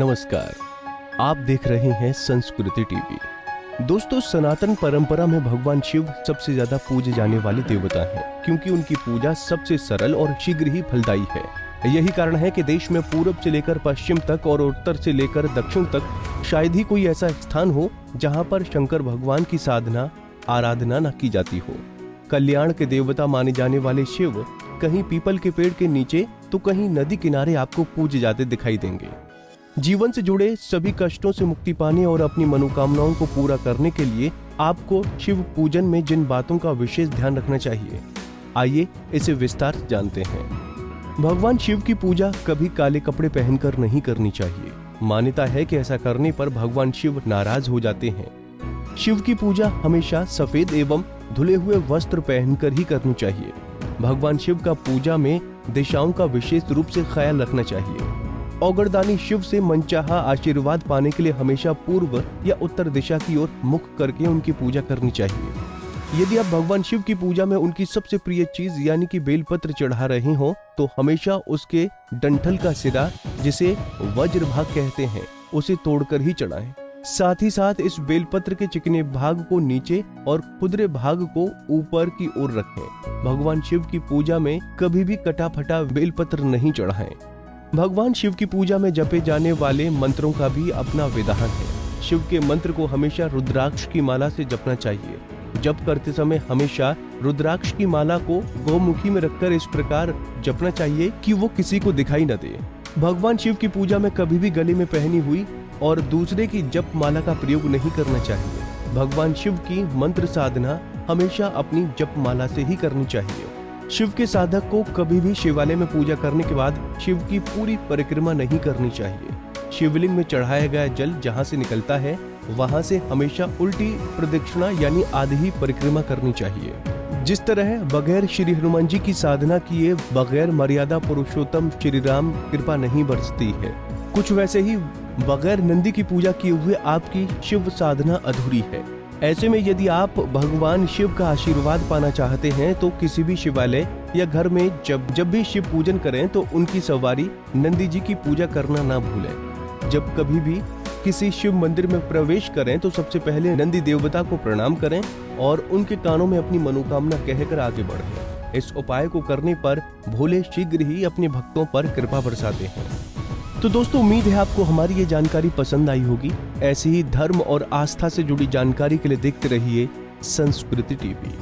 नमस्कार, आप देख रहे हैं संस्कृति टीवी। दोस्तों, सनातन परंपरा में भगवान शिव सबसे ज्यादा पूजे जाने वाले देवता हैं, क्योंकि उनकी पूजा सबसे सरल और शीघ्र ही फलदायी है। यही कारण है कि देश में पूरब से लेकर पश्चिम तक और उत्तर से लेकर दक्षिण तक शायद ही कोई ऐसा स्थान हो जहां पर शंकर भगवान की साधना आराधना न की जाती हो। कल्याण के देवता माने जाने वाले शिव कहीं पीपल के पेड़ के नीचे तो कहीं नदी किनारे आपको पूजे जाते दिखाई देंगे। जीवन से जुड़े सभी कष्टों से मुक्ति पाने और अपनी मनोकामनाओं को पूरा करने के लिए आपको शिव पूजन में जिन बातों का विशेष ध्यान रखना चाहिए, आइए इसे विस्तार से जानते हैं। भगवान शिव की पूजा कभी काले कपड़े पहनकर नहीं करनी चाहिए। मान्यता है कि ऐसा करने पर भगवान शिव नाराज हो जाते हैं। शिव की पूजा हमेशा सफेद एवं धुले हुए वस्त्र पहनकर ही करनी चाहिए। भगवान शिव का पूजा में दिशाओं का विशेष रूप से ख्याल रखना चाहिए। औगरदानी शिव से मनचाहा आशीर्वाद पाने के लिए हमेशा पूर्व या उत्तर दिशा की ओर मुख करके उनकी पूजा करनी चाहिए। यदि आप भगवान शिव की पूजा में उनकी सबसे प्रिय चीज यानी कि बेलपत्र चढ़ा रहे हो तो हमेशा उसके डंठल का सिरा, जिसे वज्रभाग कहते हैं, उसे तोड़कर ही चढ़ाएं। साथ ही साथ इस बेलपत्र के चिकने भाग को नीचे और खुदरे भाग को ऊपर की ओर रखें। भगवान शिव की पूजा में कभी भी कटा फटा बेलपत्र नहीं चढ़ाएं। भगवान शिव की पूजा में जपे जाने वाले मंत्रों का भी अपना विधान है। शिव के मंत्र को हमेशा रुद्राक्ष की माला से जपना चाहिए। जप करते समय हमेशा रुद्राक्ष की माला को गौमुखी में रखकर इस प्रकार जपना चाहिए कि वो किसी को दिखाई न दे। भगवान शिव की पूजा में कभी भी गले में पहनी हुई और दूसरे की जप माला का प्रयोग नहीं करना चाहिए। भगवान शिव की मंत्र साधना हमेशा अपनी जप माला से ही करनी चाहिए। शिव के साधक को कभी भी शिवालय में पूजा करने के बाद शिव की पूरी परिक्रमा नहीं करनी चाहिए। शिवलिंग में चढ़ाया गया जल जहां से निकलता है वहां से हमेशा उल्टी प्रदक्षिणा यानी आधी ही परिक्रमा करनी चाहिए। जिस तरह बगैर श्री हनुमान जी की साधना किए बगैर मर्यादा पुरुषोत्तम श्री राम कृपा नहीं बरसती है, कुछ वैसे ही बगैर नंदी की पूजा किए हुए आपकी शिव साधना अधूरी है। ऐसे में यदि आप भगवान शिव का आशीर्वाद पाना चाहते हैं तो किसी भी शिवालय या घर में जब भी शिव पूजन करें तो उनकी सवारी नंदी जी की पूजा करना ना भूलें। जब कभी भी किसी शिव मंदिर में प्रवेश करें तो सबसे पहले नंदी देवता को प्रणाम करें और उनके कानों में अपनी मनोकामना कहकर आगे बढ़ें। इस उपाय को करने पर भोले शीघ्र ही अपने भक्तों पर कृपा बरसाते हैं। तो दोस्तों, उम्मीद है आपको हमारी ये जानकारी पसंद आई होगी। ऐसी ही धर्म और आस्था से जुड़ी जानकारी के लिए देखते रहिए संस्कृति टीवी।